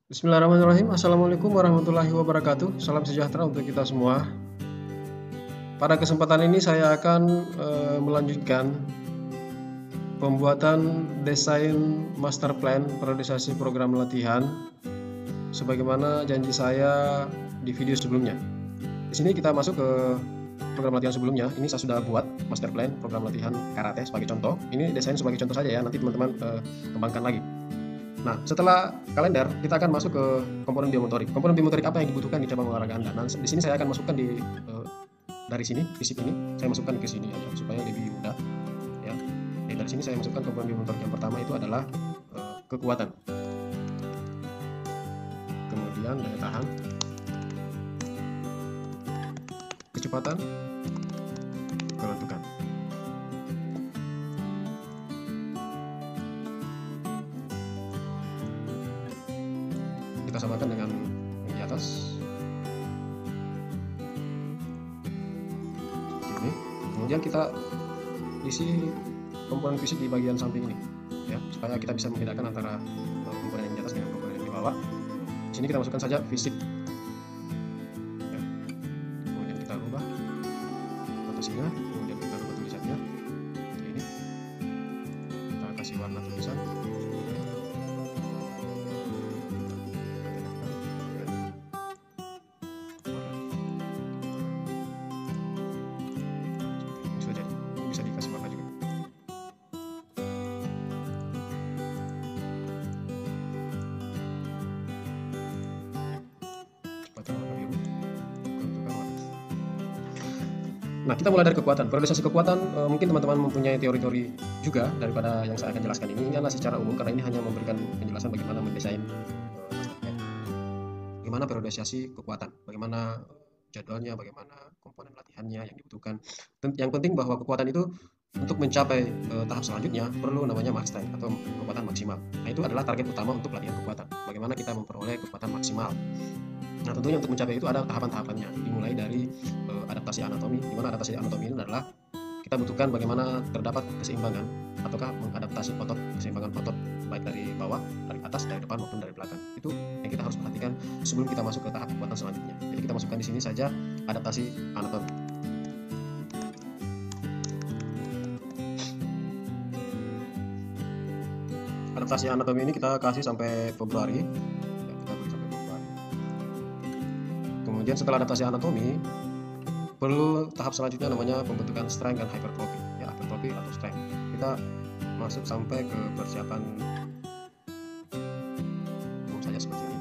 Bismillahirrahmanirrahim. Assalamualaikum warahmatullahi wabarakatuh. Salam sejahtera untuk kita semua. Pada kesempatan ini saya akan melanjutkan pembuatan desain master plan priorisasi program latihan sebagaimana janji saya di video sebelumnya. Di sini kita masuk ke program latihan sebelumnya. Ini saya sudah buat master plan program latihan karate sebagai contoh. Ini desain sebagai contoh saja ya, nanti teman-teman kembangkan lagi. Nah, setelah kalender, kita akan masuk ke komponen biomotorik. Komponen biomotorik apa yang dibutuhkan di cabang olahraga Anda? Nah, di sini saya akan masukkan dari sini, fisik ini, saya masukkan ke sini aja supaya lebih mudah. Ya, dari sini saya masukkan komponen biomotorik yang pertama itu adalah kekuatan, kemudian daya tahan, kecepatan, kelentukan. Kita samakan dengan yang di atas. Seperti ini. Kemudian kita isi komponen fisik di bagian samping ini, ya, supaya kita bisa membedakan antara komponen yang di atas dengan komponen yang di bawah. Di sini kita masukkan saja fisik. Ya. Kemudian kita ubah rotasinya, kemudian kita ubah tulisannya seperti ini. Kita kasih warna tulisan. Bisa dikasih warna juga. Kecepatan warna biru, kelentukan warna. Nah, kita mulai dari kekuatan. Priorisasi kekuatan, mungkin teman-teman mempunyai teori-teori juga daripada yang saya akan jelaskan ini. Ini adalah secara umum karena ini hanya memberikan penjelasan bagaimana mendesain bagaimana priorisasi kekuatan, bagaimana jadwalnya, bagaimana komponen latihannya yang dibutuhkan. Yang penting bahwa kekuatan itu untuk mencapai tahap selanjutnya perlu namanya max strength atau kekuatan maksimal. Nah, itu adalah target utama untuk latihan kekuatan. Bagaimana kita memperoleh kekuatan maksimal. Nah, tentunya untuk mencapai itu ada tahapan-tahapannya. Dimulai dari adaptasi anatomi, di mana adaptasi anatomi ini adalah kita butuhkan bagaimana terdapat keseimbangan ataukah mengadaptasi otot, keseimbangan otot baik dari bawah, dari atas, dari depan maupun dari belakang. Itu yang kita harus perhatikan sebelum kita masuk ke tahap kekuatan selanjutnya. Jadi kita masukkan di sini saja adaptasi anatomi. Adaptasi anatomi ini kita kasih sampai Februari. Ya, kita beri sampai Februari. Kemudian setelah adaptasi anatomi, perlu tahap selanjutnya namanya pembentukan strength dan hypertrophy. Ya, hypertrophy atau strength. Kita masuk sampai ke persiapan umum saja seperti ini.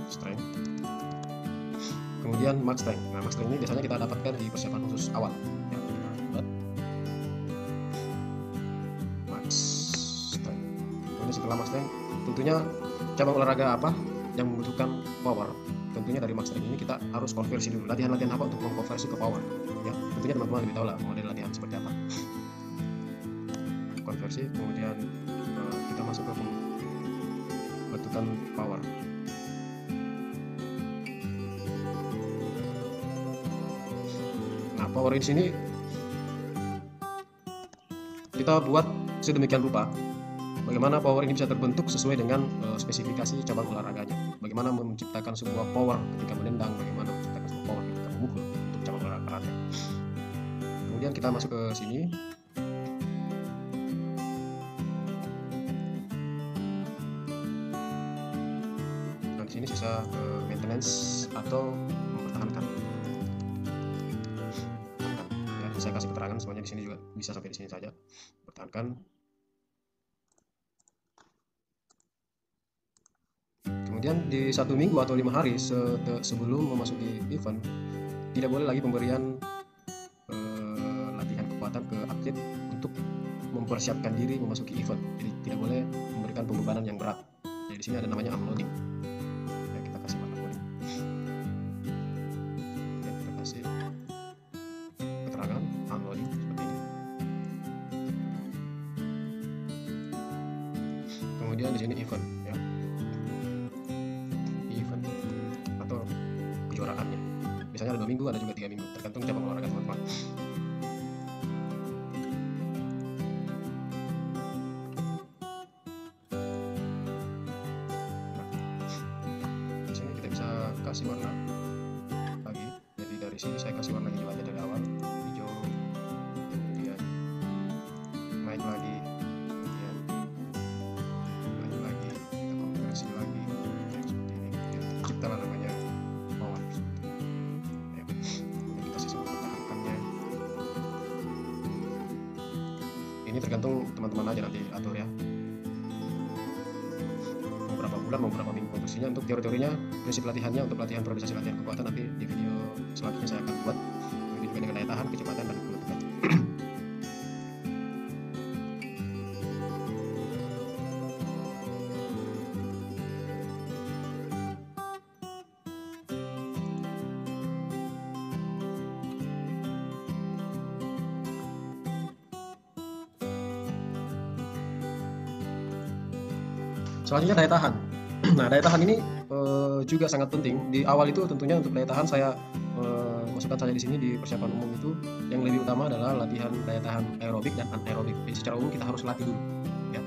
Strength. Kemudian max strength. Nah, max strength ini biasanya kita dapatkan di persiapan khusus awal. Ya, max strength. Kemudian setelah max strength, tentunya cabang olahraga apa yang membutuhkan power. Tentunya dari max strength ini kita harus konversi dulu. Latihan-latihan apa untuk mengkonversi ke power. Ya, tentunya teman-teman lebih tahu lah model latihan seperti apa. Konversi, kemudian kita masuk ke pembentukan power. Nah, power di sini kita buat sedemikian rupa bagaimana power ini bisa terbentuk sesuai dengan spesifikasi cabang olahraganya. Bagaimana menciptakan sebuah power ketika menendang, bagaimana menciptakan sebuah power ketika memukul untuk cabang olahraga karate. Kemudian kita masuk ke sini. Nah, di sini sisa maintenance atau mempertahankan. Ya, saya kasih keterangan semuanya di sini juga bisa sampai di sini saja. Pertahankan. Kemudian di 1 minggu atau 5 hari sebelum memasuki event, tidak boleh lagi pemberian latihan kekuatan ke atlet untuk mempersiapkan diri memasuki event. Jadi tidak boleh memberikan pembebanan yang berat. Jadi di sini ada namanya unloading. Ya, kita kasih warna kuning. Ya, kita kasih keterangan unloading seperti ini. Kemudian di sini event, ya. Event atau kejuaraannya. Biasanya ada 2 minggu, ada juga 3 minggu, tergantung cabang olahraga teman-teman. kasih warna lagi. Jadi dari sini saya kasih warna hijau aja dari awal, hijau, kemudian naik lagi, kemudian naik lagi, kita konversi lagi seperti ini, kemudian terciptalah namanya power seperti ini. Ya, kemudian kita sisa mempertahankannya. Ini tergantung teman-teman aja nanti atur ya, mau berapa bulan, mau berapa minggu konstruksinya. Untuk teori-teorinya, prinsip latihannya untuk latihan priorisasi latihan kekuatan nanti di video selanjutnya saya akan buat, begitu juga dengan daya tahan, kecepatan, dan kelentukan. Selanjutnya daya tahan. Nah, daya tahan ini juga sangat penting. Di awal itu tentunya untuk daya tahan saya masukkan saja di sini di persiapan umum itu yang lebih utama adalah latihan daya tahan aerobik dan anaerobik. Jadi secara umum kita harus latih dulu, ya,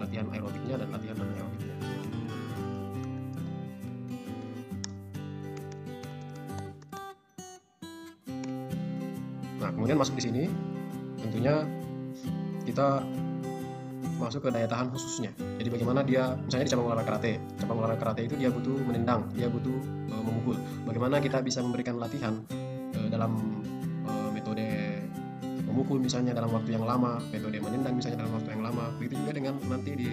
latihan aerobiknya dan latihan anaerobiknya. Nah, kemudian masuk di sini, tentunya kita masuk ke daya tahan khususnya. Jadi bagaimana dia, misalnya di cabang olahraga karate itu dia butuh menendang, dia butuh memukul. Bagaimana kita bisa memberikan latihan dalam metode memukul misalnya dalam waktu yang lama, metode menendang misalnya dalam waktu yang lama. Begitu juga dengan nanti di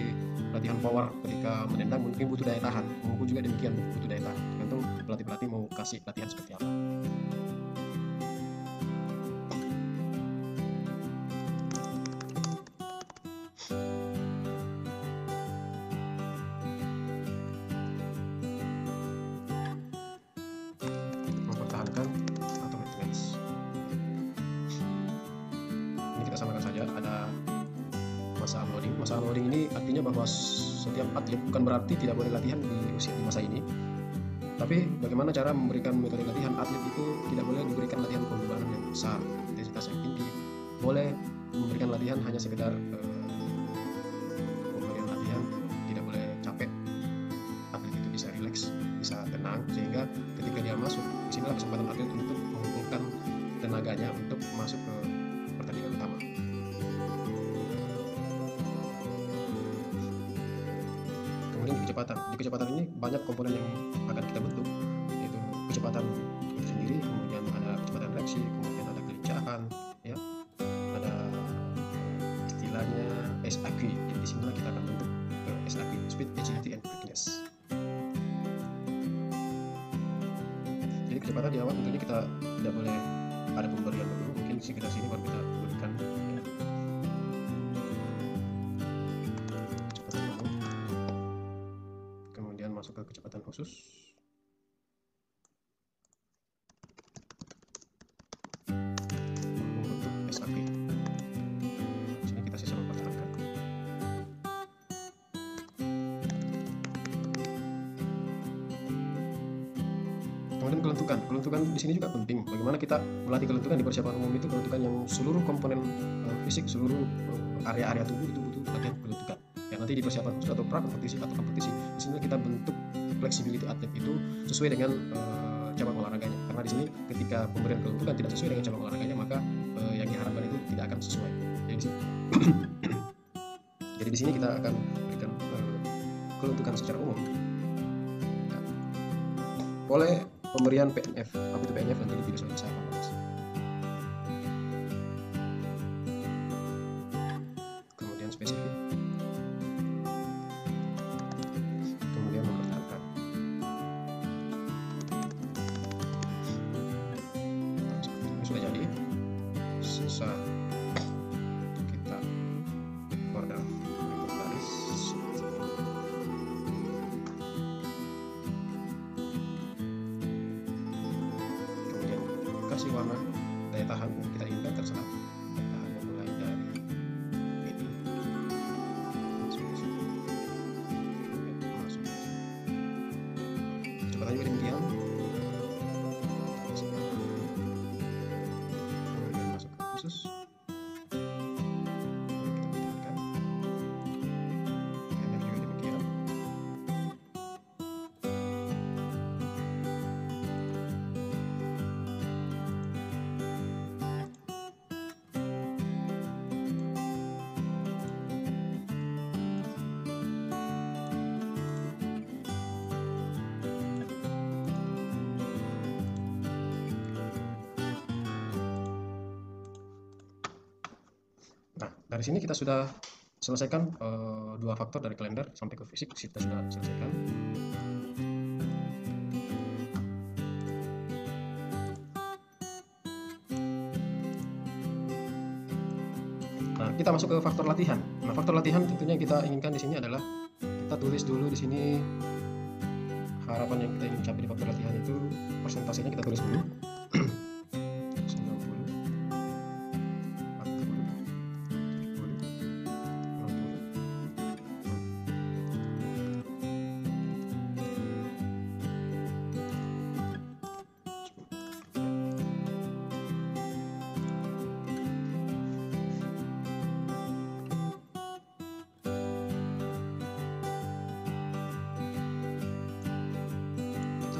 latihan power, ketika menendang mungkin butuh daya tahan, memukul juga demikian butuh daya tahan. Tergantung pelatih-pelatih mau kasih latihan seperti apa. Mempertahankan atau maintenance. Ini kita samakan saja, ada masa unloading. Masa unloading ini artinya bahwa setiap atlet, bukan berarti tidak boleh latihan di usia di masa ini, tapi bagaimana cara memberikan metode latihan. Atlet itu tidak boleh diberikan latihan pembebanan yang besar, intensitas yang tinggi. Boleh memberikan latihan hanya sekedar pemberian latihan, tidak boleh capek. Atlet itu bisa rileks, bisa tenang, sehingga ketika dia masuk, disinilah kesempatan atlet untuk mengumpulkan tenaganya untuk masuk ke pertandingan utama. Kemudian di kecepatan ini banyak komponen yang akan kita bentuk, yaitu kecepatan itu sendiri, kemudian ada kecepatan reaksi, kemudian ada kelincahan, ya, ada istilahnya SAQ. Jadi disinilah kita akan bentuk SAQ, speed, agility, and quickness. Jadi kecepatan di awal tentunya kita tidak boleh ada pemberian dulu, mungkin sekitar sini baru kita berikan kecepatan umum, kemudian masuk ke kecepatan khusus. Membentuk SAP. Sini kita sisa mempertahankan. Kemudian kelentukan di sini juga penting. Bagaimana kita melatih kelentukan di persiapan umum itu, kelentukan yang seluruh komponen fisik, seluruh area-area tubuh itu butuh latihan kelentukan. Ya, nanti di persiapan khusus atau pra kompetisi atau kompetisi, di sini kita bentuk flexibility atlet itu sesuai dengan cabang olahraganya. Karena di sini ketika pemberian kelentukan tidak sesuai dengan cabang olahraganya, maka yang diharapkan itu tidak akan sesuai. Jadi di sini kita akan berikan kelentukan secara umum. Ya. Boleh pemberian PNF. Apa itu PNF? Nanti di video selanjutnya saya akan bahas. Kemudian spesifik. Kemudian mempertahankan. Ini sudah jadi. Sisa kita border berikut baris. Kasih warna daya tahan kita ingat, terserah daya tahannya mulai dari ini masuk kecepatan juga demikian, kemudian masuk ke khusus, kita pertahankan, NF juga demikian, Nah, dari sini kita sudah selesaikan dua faktor dari kalender sampai ke fisik kita sudah selesaikan. Nah, kita masuk ke faktor latihan. Nah, faktor latihan tentunya kita inginkan di sini adalah kita tulis dulu di sini harapan yang kita ingin capai di faktor latihan itu persentasenya kita tulis dulu.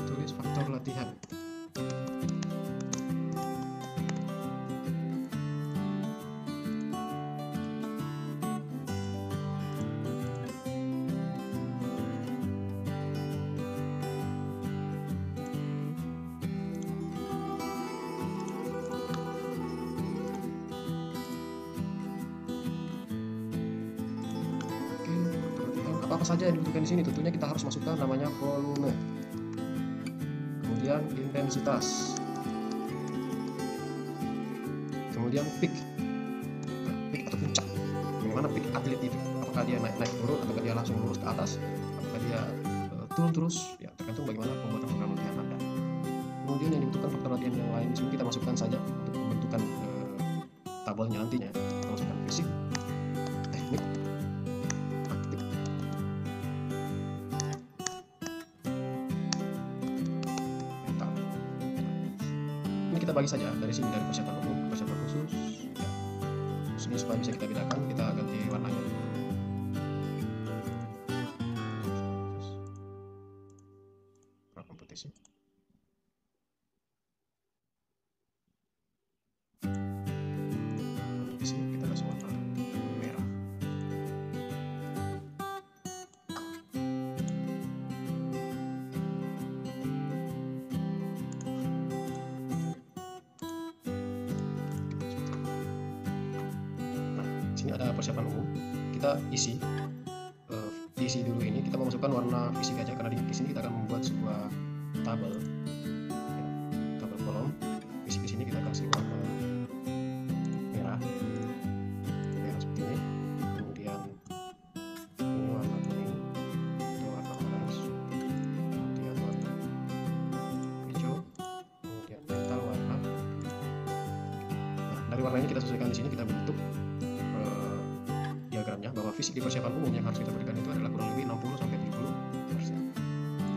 40, faktor latihan. Apa saja yang dibutuhkan di sini? Tentunya kita harus masukkan namanya volume, kemudian intensitas, kemudian peak. Nah, peak atau puncak. Bagaimana peak atlet itu? Apakah dia naik turun, atau dia langsung lurus ke atas? Apakah dia turun terus? Ya, tergantung bagaimana pembuatan program latihan Anda. Kemudian yang dibutuhkan faktor latihan yang lain di sini kita masukkan saja untuk pembentukan tabelnya nantinya. Kita masukkan fisik, teknik, taktik, mental. Ini kita bagi saja dari sini, dari persiapan umum ke persiapan khusus. Ya. Ini supaya bisa kita bedakan, kita ganti warnanya dulu. Kompetisi. Kita kasih warna merah. Nah, sini ada persiapan umum. Kita isi dulu ini. Kita memasukkan warna fisik aja karena di sini kita akan membuat sebuah tabel. Ya, tabel kolom. Fisik di sini kita kasih warna merah seperti ini. Kemudian ini warna kuning, itu warna orange, kemudian warna hijau, kemudian mental warna. Nah, dari warnanya kita sesuaikan di sini, kita bentuk diagramnya bahwa fisik di persiapan umum yang harus kita berikan itu adalah kurang lebih 60 sampai 70%.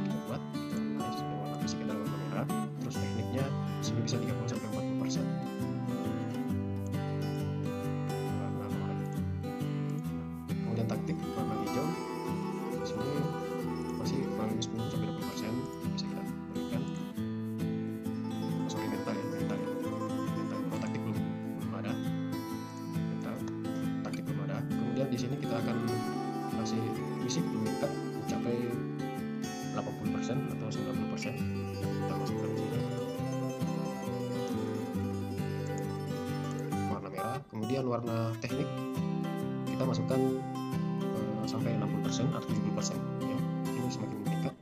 Kita buat, kita mulai sesuai warna fisik adalah warna merah, terus tekniknya sini bisa 30 sampai 40%. Warna oranye. Kemudian taktik warna hijau. Di sini masih kurang lebih 10 sampai 20% bisa kita berikan. Sorry, mental ya, mental. Oh, taktik belum ada. Mental, taktik belum ada. Kemudian di sini kita akan kasih fisik meningkat mencapai 80% atau 90%. Kita masukkan di sini warna merah. Kemudian warna teknik kita masukkan sampai 60% atau 70%. Ya, ini semakin meningkat.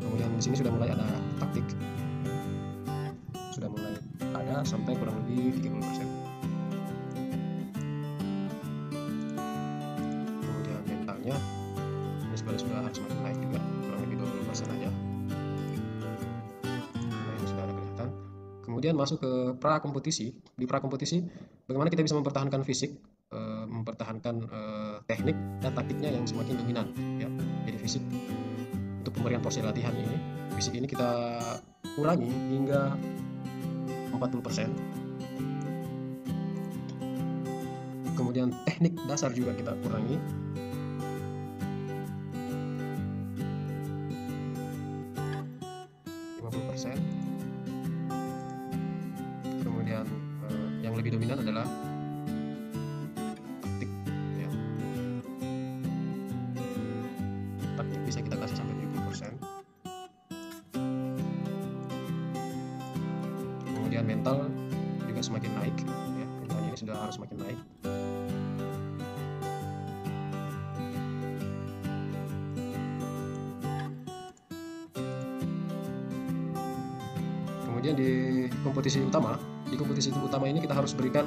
Kemudian di sini sudah mulai ada taktik. Sudah mulai ada sampai kurang lebih 30%. Kemudian mentalnya ini sebenarnya sudah harus semakin naik juga, kurang lebih 20% aja. Nah, ini sudah ada kelihatan. Kemudian masuk ke pra kompetisi. Di pra kompetisi, bagaimana kita bisa mempertahankan fisik, mempertahankan teknik dan taktiknya yang semakin dominan. Ya, jadi fisik untuk pemberian porsi latihan ini, fisik ini kita kurangi hingga 40%. Kemudian teknik dasar juga kita kurangi. Kemudian yang lebih dominan adalah taktik. Ya. Taktik bisa kita kasih sampai 70%. Kemudian mental juga juga semakin naik ya, perintahnya ini sudah harus semakin naik. Kemudian di kompetisi utama ini kita harus berikan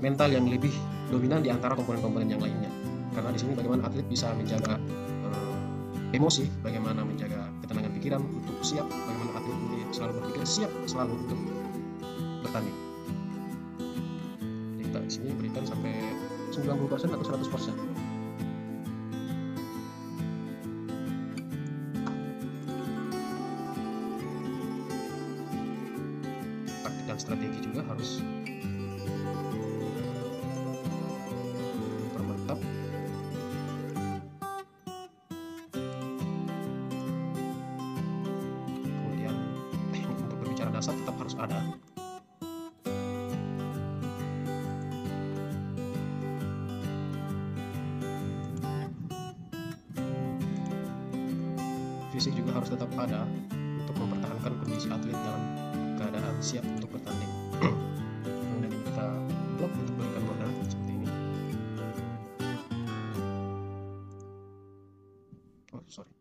mental yang lebih dominan di antara komponen-komponen yang lainnya, karena di sini bagaimana atlet bisa menjaga emosi, bagaimana menjaga ketenangan pikiran untuk siap, bagaimana atlet ini selalu berpikir siap selalu untuk bertanding. Jadi kita di sini berikan sampai 90% atau 100%. Taktik dan strategi juga harus dipermantap. Kemudian teknik untuk berbicara dasar tetap harus ada. Fisik juga harus tetap ada untuk mempertahankan kondisi atlet dalam keadaan siap untuk bertanding. Kemudian kita blok untuk berikan modal seperti ini. Oh sorry.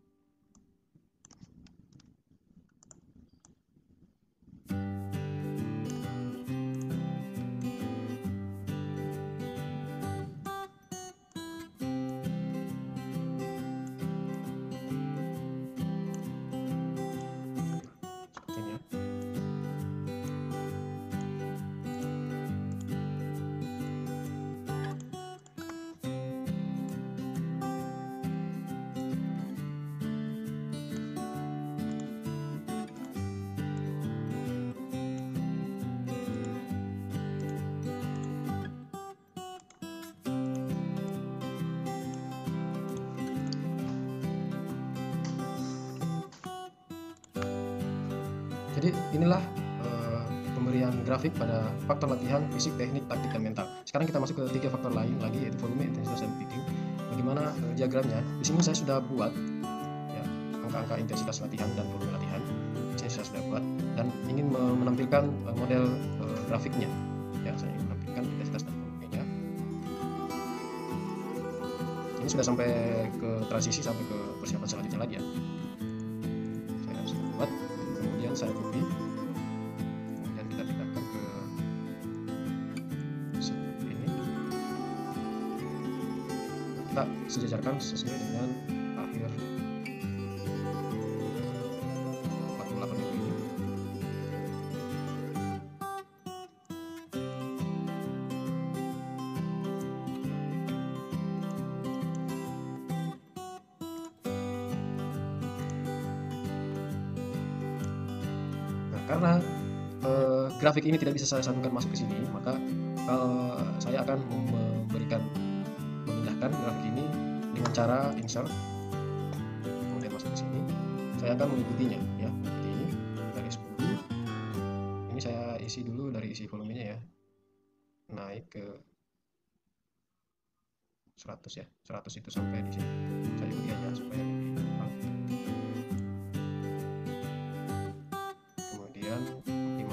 Jadi inilah pemberian grafik pada faktor latihan, fisik, teknik, taktik, dan mental. Sekarang kita masuk ke 3 faktor lain lagi, yaitu volume, intensitas, dan peaking. Bagaimana diagramnya? Di sini saya sudah buat ya, angka-angka intensitas latihan dan volume latihan. Di sini saya sudah buat dan ingin menampilkan model grafiknya. Ya, saya ingin menampilkan intensitas dan volumenya. Ini sudah sampai ke transisi, sampai ke persiapan selanjutnya lagi ya. Saya sudah buat. Kemudian saya copy, kemudian kita pindahkan ke seperti ini. Kita sejajarkan sesuai dengan akhir 48 minggu ini. Karena grafik ini tidak bisa saya sambungkan masuk ke sini, maka saya akan memindahkan grafik ini dengan cara insert, kemudian masuk ke sini. Saya akan mengikutinya ya, seperti ini dari 10. Ini saya isi dulu dari isi volumenya ya, naik ke 100 ya, 100 itu sampai di sini. Saya ikuti aja supaya lebih gampang. Kemudian 50.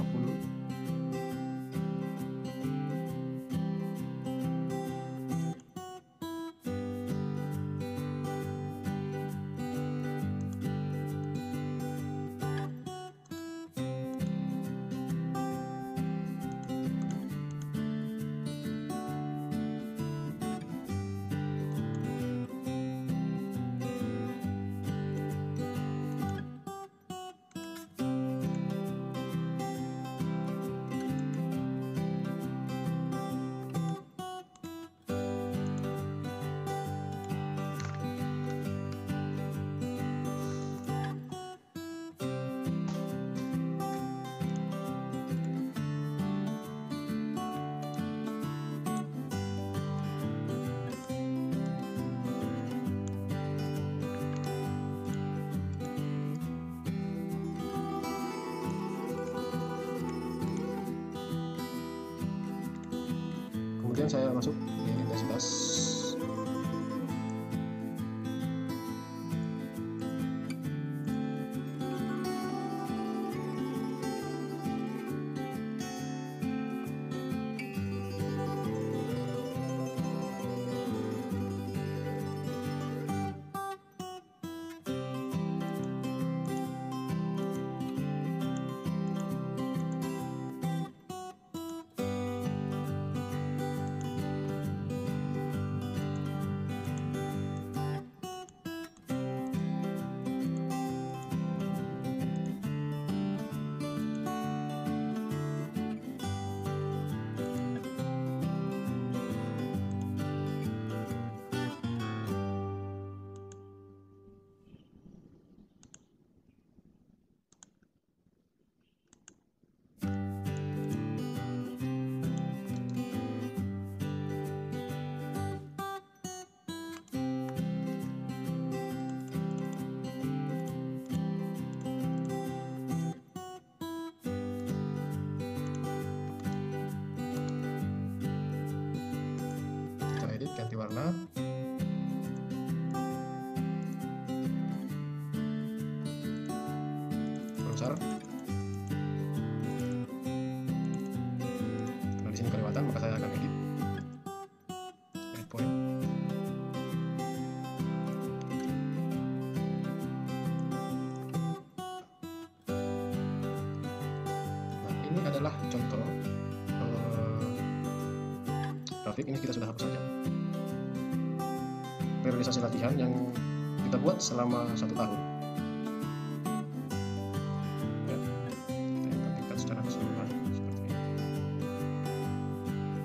Kemudian saya masuk di intensitas. di sini kelewatan, maka saya akan edit point. Nah, ini adalah contoh grafik. Ini kita sudah hapus saja. Periodisasi latihan yang kita buat selama 1 tahun. Ya, kita implementasikan secara keseluruhan seperti ini.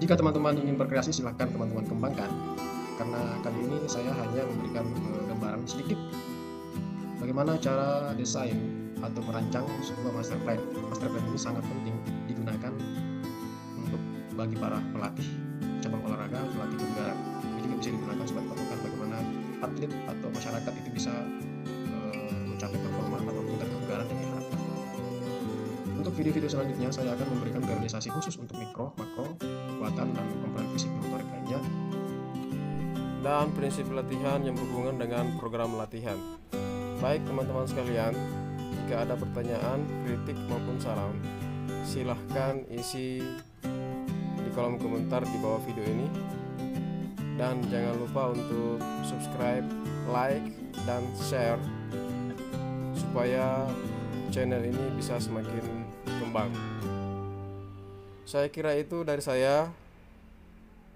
Jika teman-teman ingin berkreasi, silahkan teman-teman kembangkan. Karena kali ini saya hanya memberikan gambaran sedikit bagaimana cara desain atau merancang sebuah master plan. Master plan ini sangat penting digunakan untuk bagi para pelatih cabang olahraga, pelatih kebugaran. Ini juga bisa digunakan sebagai patokan bagaimana atlet atau masyarakat itu bisa mencapai performa atau tingkat kebugaran yang diharapkan. Untuk video-video selanjutnya saya akan memberikan periodisasi khusus untuk mikro, makro, kekuatan, dan komponen fisik motorik lainnya, dan prinsip latihan yang berhubungan dengan program latihan. Baik teman-teman sekalian, jika ada pertanyaan, kritik maupun saran, silahkan isi di kolom komentar di bawah video ini. Dan jangan lupa untuk subscribe, like, dan share supaya channel ini bisa semakin berkembang. Saya kira itu dari saya.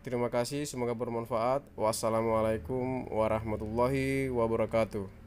Terima kasih, semoga bermanfaat. Wassalamualaikum warahmatullahi wabarakatuh.